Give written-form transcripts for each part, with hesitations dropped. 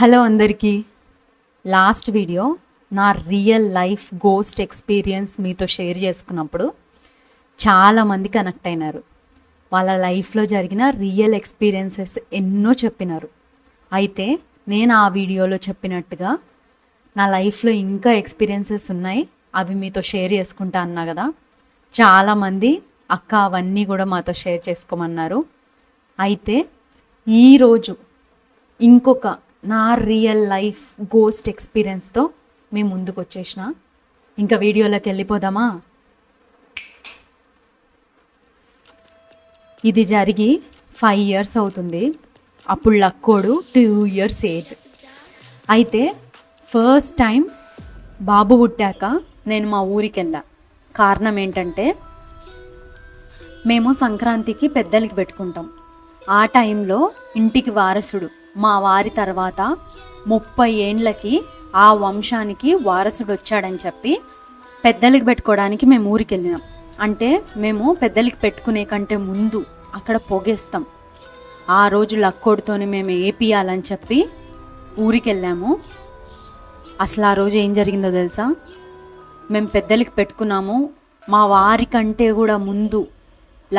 Hello అందరికీ. Last video నా real life ghost experience మీతో షేర్ చేసుకున్నప్పుడు చాలామంది కనెక్ట్ అయినారు. వాళ్ళ లైఫ్లో జరిగిన రియల్ ఎక్స్పీరియన్సెస్ ఎన్నో చెప్పినారు. అయితే నేను ఆ వీడియోలో చెప్పినట్టుగా నా లైఫ్లో ఇంకా ఎక్స్పీరియన్సెస్ ఉన్నాయి, అవి మీతో షేర్ చేసుకుంటా అన్నా కదా. చాలామంది అక్క అవన్నీ కూడా మాతో షేర్ చేసుకోమన్నారు. అయితే ఈరోజు ఇంకొక నా రియల్ లైఫ్ గోస్ట్ ఎక్స్పీరియన్స్తో మేము ముందుకు వచ్చేసిన. ఇంకా వీడియోలోకి వెళ్ళిపోదామా? ఇది జరిగి 5 years అవుతుంది. అప్పుడు లక్కోడు 2 years ఏజ్. అయితే ఫస్ట్ టైం బాబు పుట్టాక నేను మా ఊరికి వెళ్ళా. కారణం ఏంటంటే మేము సంక్రాంతికి పెద్దలకి పెట్టుకుంటాం. ఆ టైంలో ఇంటికి వారసుడు, మా వారి తర్వాత 30 ఏండ్లకి ఆ వంశానికి వారసుడు వచ్చాడని చెప్పి పెద్దలకి పెట్టుకోవడానికి మేము ఊరికి వెళ్ళినాం. అంటే మేము పెద్దలకి పెట్టుకునే కంటే ముందు అక్కడ పొగేస్తాం. ఆ రోజు లక్కోడితోనే మేము ఏపియాలని చెప్పి ఊరికి వెళ్ళాము. అసలు ఆ రోజు ఏం జరిగిందో తెలుసా? మేము పెద్దలకి పెట్టుకున్నాము. మా వారి కంటే కూడా ముందు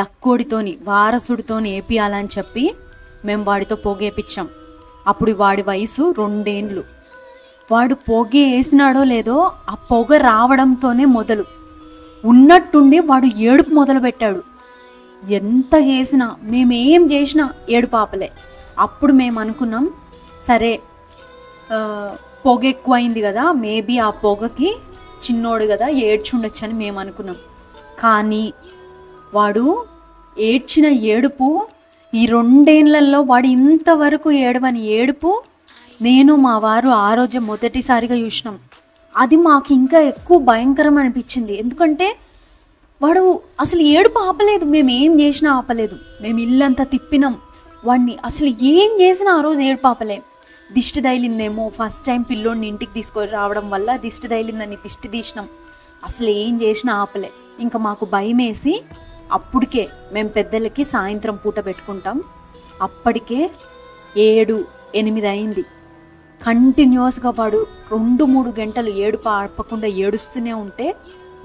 లక్కోడితోని వారసుడితోని ఏపియాలని చెప్పి మేము వాడితో పొగేపించాం. అప్పుడు వాడి వయసు 2 ఏండ్లు. వాడు పొగ వేసినాడో లేదో ఆ పొగ రావడంతోనే మొదలు ఉన్నట్టుండి వాడు ఏడుపు మొదలు పెట్టాడు. ఎంత చేసినా, మేమేం చేసినా ఏడుపు ఆపలే. అప్పుడు మేము అనుకున్నాం, సరే పొగ ఎక్కువైంది కదా, మేబీ ఆ పొగకి చిన్నోడు కదా ఏడ్చుండొచ్చు అని మేము అనుకున్నాం. కానీ వాడు ఏడ్చిన ఏడుపు, ఈ 2 ఏండ్లలో వాడు ఇంతవరకు ఏడవని ఏడుపు నేను మా వారు ఆ రోజే మొదటిసారిగా చూసినాం. అది మాకు ఇంకా ఎక్కువ భయంకరం అనిపించింది. ఎందుకంటే వాడు అసలు ఏడుపు ఆపలేదు, మేము ఏం చేసినా ఆపలేదు. మేము ఇల్లంతా తిప్పినాం వాడిని, అసలు ఏం చేసినా ఆ రోజు ఏడుపు ఆపలే. దిష్టి తగిలిందేమో, ఫస్ట్ టైం పిల్లోడిని ఇంటికి తీసుకొని రావడం వల్ల దిష్టి తగిలిందని దిష్టి తీసినాం. అసలు ఏం చేసినా ఆపలే. ఇంకా మాకు భయం వేసి అప్పటికే మేము పెద్దలకి సాయంత్రం పూట పెట్టుకుంటాం. అప్పటికే 7-8 అయింది. కంటిన్యూస్గా వాడు 2-3 గంటలు ఏడుపు ఆపకుండా ఏడుస్తూనే ఉంటే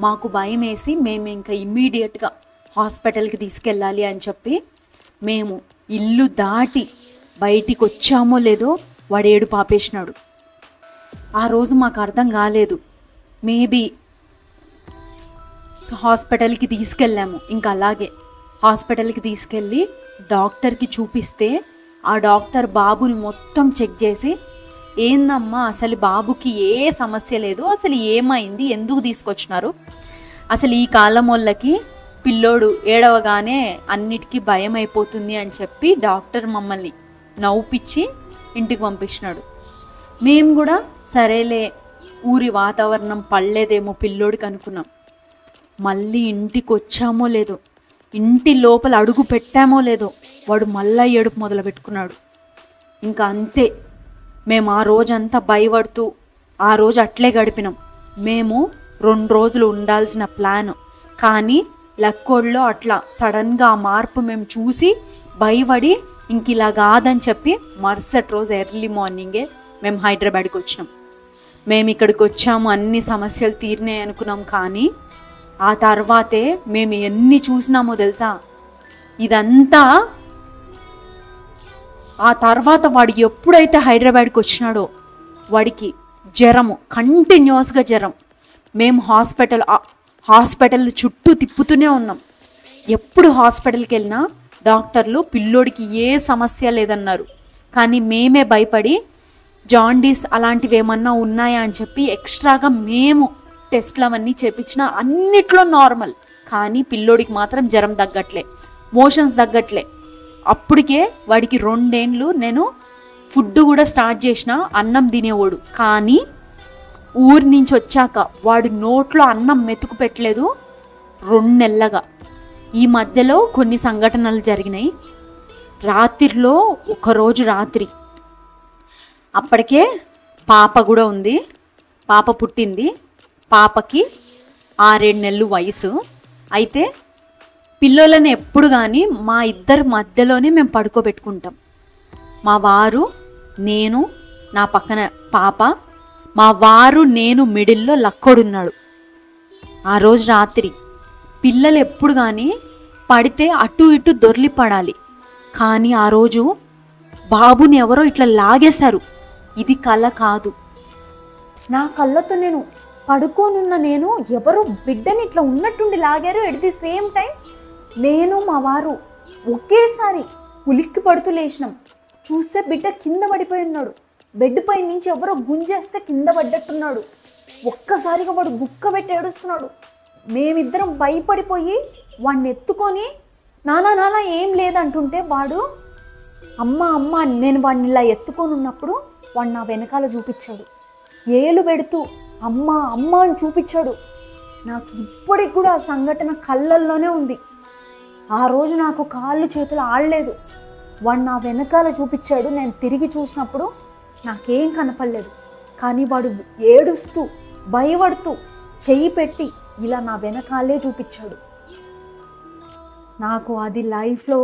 మాకు భయం వేసి మేము ఇంకా ఇమ్మీడియట్గా హాస్పిటల్కి తీసుకెళ్ళాలి అని చెప్పి మేము ఇల్లు దాటి బయటికి వచ్చామో లేదో వాడు ఏడుపు ఆపేసినాడు. ఆ రోజు మాకు అర్థం కాలేదు. మేబీ హాస్పిటల్కి తీసుకెళ్ళాము. ఇంకా అలాగే హాస్పిటల్కి తీసుకెళ్ళి డాక్టర్కి చూపిస్తే ఆ డాక్టర్ బాబుని మొత్తం చెక్ చేసి, ఏందమ్మా అసలు బాబుకి ఏ సమస్య లేదు, అసలు ఏమైంది, ఎందుకు తీసుకొచ్చినారు, అసలు ఈ కాలం వాళ్ళకి పిల్లోడు ఏడవగానే అన్నిటికీ భయం అయిపోతుంది అని చెప్పి డాక్టర్ మమ్మల్ని నవ్వుపిచ్చి ఇంటికి పంపించినాడు. మేము కూడా సరేలే ఊరి వాతావరణం పడలేదేమో పిల్లోడికి అనుకున్నాం. మళ్ళీ ఇంటికి వచ్చామో లేదో, ఇంటి లోపల అడుగు పెట్టామో లేదో వాడు మళ్ళీ ఏడుపు మొదలు పెట్టుకున్నాడు. ఇంకా అంతే, మేము ఆ రోజంతా భయపడుతూ ఆ రోజు అట్లే గడిపినాం. మేము 2 రోజులు ఉండాల్సిన ప్లాన్, కానీ లక్కోడ్లో అట్లా సడన్గా ఆ మార్పు మేము చూసి భయపడి ఇంక ఇలా కాదని చెప్పి మరుసటి రోజు ఎర్లీ మార్నింగే మేము హైదరాబాద్కి వచ్చినాం. మేము ఇక్కడికి వచ్చాము, అన్ని సమస్యలు తీరినాయి అనుకున్నాం. కానీ ఆ తర్వాతే మేము ఎన్ని చూసినామో తెలుసా? ఇదంతా ఆ తర్వాత వాడు ఎప్పుడైతే హైదరాబాద్కి వచ్చినాడో వాడికి జ్వరము, కంటిన్యూస్గా జ్వరం. మేము హాస్పిటల్ చుట్టూ తిప్పుతూనే ఉన్నాం. ఎప్పుడు హాస్పిటల్కి వెళ్ళినా డాక్టర్లు పిల్లోడికి ఏ సమస్య లేదన్నారు. కానీ మేమే భయపడి జాండీస్ అలాంటివి ఏమన్నా ఉన్నాయా అని చెప్పి ఎక్స్ట్రాగా మేము టెస్ట్లు అవన్నీ చేపించిన, అన్నిట్లో నార్మల్. కానీ పిల్లోడికి మాత్రం జ్వరం తగ్గట్లే, మోషన్స్ తగ్గట్లే. అప్పటికే వాడికి 2 ఏండ్లు. నేను ఫుడ్ కూడా స్టార్ట్ చేసిన, అన్నం తినేవాడు. కానీ ఊరి నుంచి వచ్చాక వాడి నోట్లో అన్నం మెతుకు పెట్టలేదు 2 నెలలుగా. ఈ మధ్యలో కొన్ని సంఘటనలు జరిగినాయి. రాత్రిలో ఒకరోజు రాత్రి అప్పటికే పాప కూడా ఉంది, పాప పుట్టింది. పాపకి 6-7 నెలలు వయసు. అయితే పిల్లలని ఎప్పుడు కానీ మా ఇద్దరి మధ్యలోనే మేము పడుకోబెట్టుకుంటాం. మా వారు, నేను, నా పక్కన పాప, మా వారు, నేను మిడిల్లో లక్కోడున్నాడు. ఆ రోజు రాత్రి పిల్లలు ఎప్పుడు కానీ పడితే అటు ఇటు దొర్లి పడాలి, కానీ ఆ రోజు బాబుని ఎవరో ఇట్లా లాగేశారు. ఇది కల కాదు, నా కళ్ళతో నేను పడుకోనున్న నేను ఎవరో బిడ్డని ఇట్లా ఉన్నట్టుండి లాగారు. ఎట్ ది సేమ్ టైం నేను మా వారు ఒకేసారి ఉలిక్కి పడుతూ లేచినాం. చూస్తే బిడ్డ కింద పడిపోయి ఉన్నాడు. బెడ్ పై నుంచి ఎవరో గుంజేస్తే కింద పడ్డట్టున్నాడు. ఒక్కసారిగా వాడు గుక్క పెట్టి ఏడుస్తున్నాడు. మేమిద్దరం భయపడిపోయి వాడిని ఎత్తుకొని నానా నానా ఏం లేదంటుంటే వాడు అమ్మ అమ్మ అని నేను వాడిని ఇలా ఎత్తుకొని ఉన్నప్పుడు వాడు నా వెనకాల చూపించాడు. ఏలు పెడుతూ అమ్మ అమ్మ అని చూపించాడు. నాకు ఇప్పటికి కూడా ఆ సంఘటన కళ్ళల్లోనే ఉంది. ఆ రోజు నాకు కాళ్ళు చేతులు ఆడలేదు. వాడు నా వెనకాల చూపించాడు. నేను తిరిగి చూసినప్పుడు నాకేం కనపడలేదు, కానీ వాడు ఏడుస్తూ భయపడుతూ చెయ్యి పెట్టి ఇలా నా వెనకాలే చూపించాడు. నాకు అది లైఫ్లో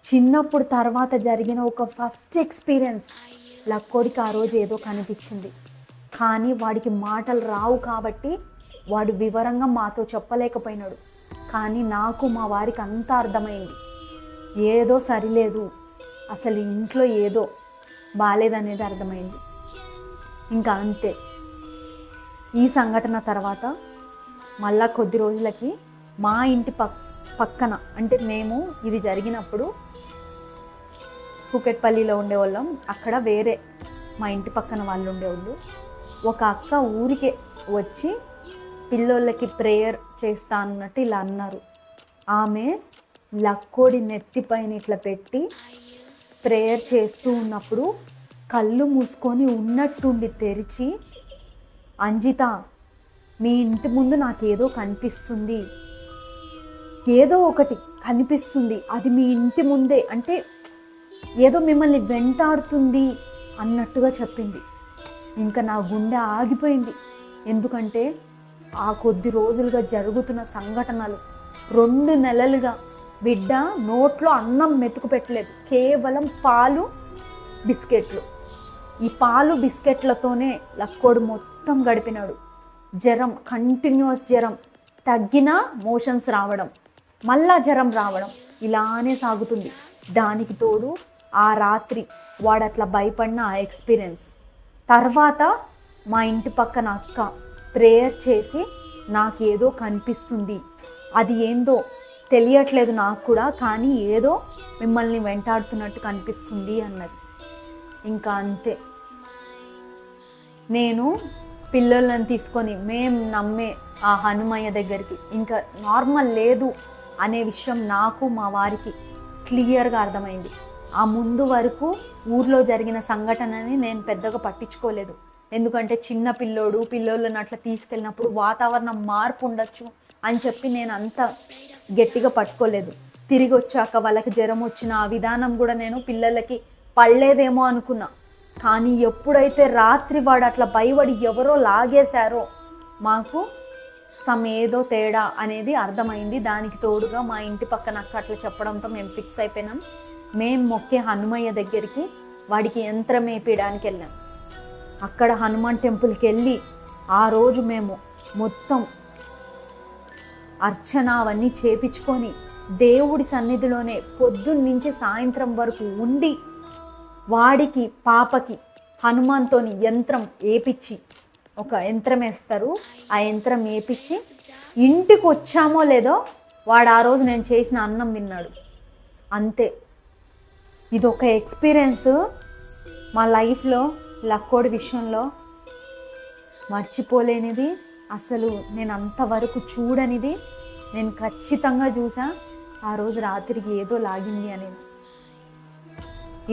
చిన్నప్పుడు తర్వాత జరిగిన ఒక ఫస్ట్ ఎక్స్పీరియన్స్. లక్కోడికి ఆ రోజు ఏదో కనిపించింది, కానీ వాడికి మాటలు రావు కాబట్టి వాడు వివరంగా మాతో చెప్పలేకపోయినాడు. కానీ నాకు మా వారికి అంతా అర్థమైంది, ఏదో సరిలేదు, అసలు ఇంట్లో ఏదో బాలేదనేది అర్థమైంది. ఇంకా అంతే. ఈ సంఘటన తర్వాత మళ్ళా కొద్ది రోజులకి మా ఇంటి పక్కన, అంటే మేము ఇది జరిగినప్పుడు కూకట్పల్లిలో ఉండేవాళ్ళం, అక్కడ వేరే మా ఇంటి పక్కన వాళ్ళు ఉండేవాళ్ళు. ఒక అక్క ఊరికే వచ్చి పిల్లోళ్ళకి ప్రేయర్ చేస్తా అన్నట్టు ఇలా అన్నారు. ఆమె లక్కోడి నెత్తిపైన ఇట్లా పెట్టి ప్రేయర్ చేస్తూ ఉన్నప్పుడు కళ్ళు మూసుకొని ఉన్నట్టుండి తెరిచి, అంజిత మీ ఇంటి ముందు నాకేదో కనిపిస్తుంది, ఏదో ఒకటి కనిపిస్తుంది, అది మీ ఇంటి ముందే, అంటే ఏదో మిమ్మల్ని వెంటాడుతుంది అన్నట్టుగా చెప్పింది. ఇంకా నా గుండె ఆగిపోయింది. ఎందుకంటే ఆ కొద్ది రోజులుగా జరుగుతున్న సంఘటనలు, 2 నెలలుగా బిడ్డ నోట్లో అన్నం మెతుకు పెట్టలేదు, కేవలం పాలు బిస్కెట్లు. ఈ పాలు బిస్కెట్లతోనే లక్కోడు మొత్తం గడిపినాడు. జ్వరం, కంటిన్యూస్ జ్వరం, తగ్గినా మోషన్స్ రావడం, మళ్ళా జ్వరం రావడం, ఇలానే సాగుతుంది. దానికి తోడు ఆ రాత్రి వాడు అట్లా భయపడిన ఆ ఎక్స్పీరియన్స్. తర్వాత మా ఇంటి పక్కన అక్క ప్రేయర్ చేసి నాకు ఏదో కనిపిస్తుంది, అది ఏందో తెలియట్లేదు నాకు కూడా, కానీ ఏదో మిమ్మల్ని వెంటాడుతున్నట్టు కనిపిస్తుంది అన్నది. ఇంకా అంతే. నేను పిల్లలను తీసుకొని మేము నమ్మే ఆ హనుమయ్య దగ్గరికి, ఇంకా నార్మల్ లేదు అనే విషయం నాకు మా వారికి క్లియర్గా అర్థమైంది. ఆ ముందు వరకు ఊర్లో జరిగిన సంఘటనని నేను పెద్దగా పట్టించుకోలేదు. ఎందుకంటే చిన్న పిల్లోళ్ళని అట్లా తీసుకెళ్ళినప్పుడు వాతావరణం మార్పు ఉండొచ్చు అని చెప్పి నేను అంత గట్టిగా పట్టుకోలేదు. తిరిగి వచ్చాక వాళ్ళకి జ్వరం వచ్చిన ఆ విధానం కూడా నేను పిల్లలకి పడలేదేమో అనుకున్నా. కానీ ఎప్పుడైతే రాత్రి వాడు అట్లా భయపడి ఎవరో లాగేశారో మాకు ఏదో తేడా అనేది అర్థమైంది. దానికి తోడుగా మా ఇంటి పక్కన అక్క అట్లా చెప్పడంతో మేము ఫిక్స్ అయిపోయినాం. మేము మొక్కే హనుమయ్య దగ్గరికి వాడికి యంత్రం వేపించడానికి వెళ్ళాం. అక్కడ హనుమాన్ టెంపుల్కి వెళ్ళి ఆ రోజు మేము మొత్తం అర్చన అవన్నీ చేపించుకొని దేవుడి సన్నిధిలోనే పొద్దున్నుంచి సాయంత్రం వరకు ఉండి వాడికి పాపకి హనుమాన్తోని యంత్రం వేపించి, ఒక యంత్రం వేస్తారు, ఆ యంత్రం వేపించి ఇంటికి వచ్చామో లేదో వాడు ఆ రోజు నేను చేసిన అన్నం తిన్నాడు. అంతే. ఇదొక ఎక్స్పీరియన్స్ మా లైఫ్లో లక్కోడి విషయంలో మర్చిపోలేనిది. అసలు నేను అంతవరకు చూడనిది నేను ఖచ్చితంగా చూసా. ఆ రోజు రాత్రికి ఏదో లాగింది అనేది.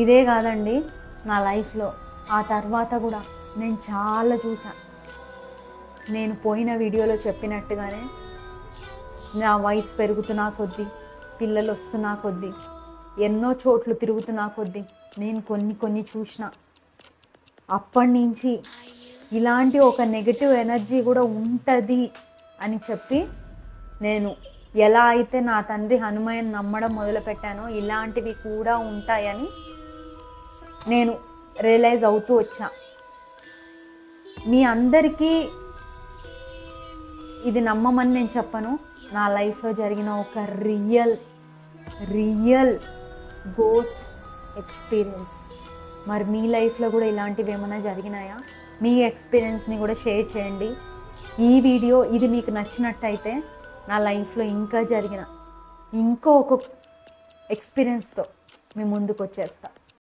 ఇదే కాదండి నా లైఫ్లో, ఆ తర్వాత కూడా నేను చాలా చూసా. నేను పోయిన వీడియోలో చెప్పినట్టుగానే నా వయసు పెరుగుతున్నా కొద్దీ, పిల్లలు వస్తున్నా కొద్దీ, ఎన్నో చోట్లు తిరుగుతున్నా కొద్దీ నేను కొన్ని చూసిన. అప్పటి నుంచి ఇలాంటి ఒక నెగటివ్ ఎనర్జీ కూడా ఉంటుంది అని చెప్పి నేను ఎలా అయితే నా తండ్రి హనుమయ్యని నమ్మడం మొదలుపెట్టానో ఇలాంటివి కూడా ఉంటాయని నేను రియలైజ్ అవుతూ వచ్చా. మీ అందరికీ ఇది నమ్మమని నేను చెప్పను. నా లైఫ్లో జరిగిన ఒక రియల్ గోస్ట్ ఎక్స్పీరియన్స్. మరి మీ లైఫ్లో కూడా ఇలాంటివి ఏమైనా జరిగినాయా? మీ ఎక్స్పీరియన్స్ని కూడా షేర్ చేయండి. ఈ వీడియో ఇది మీకు నచ్చినట్టయితే నా లైఫ్లో ఇంకా జరిగిన ఇంకో ఒక ఎక్స్పీరియన్స్తో మీ ముందుకు వచ్చేస్తా.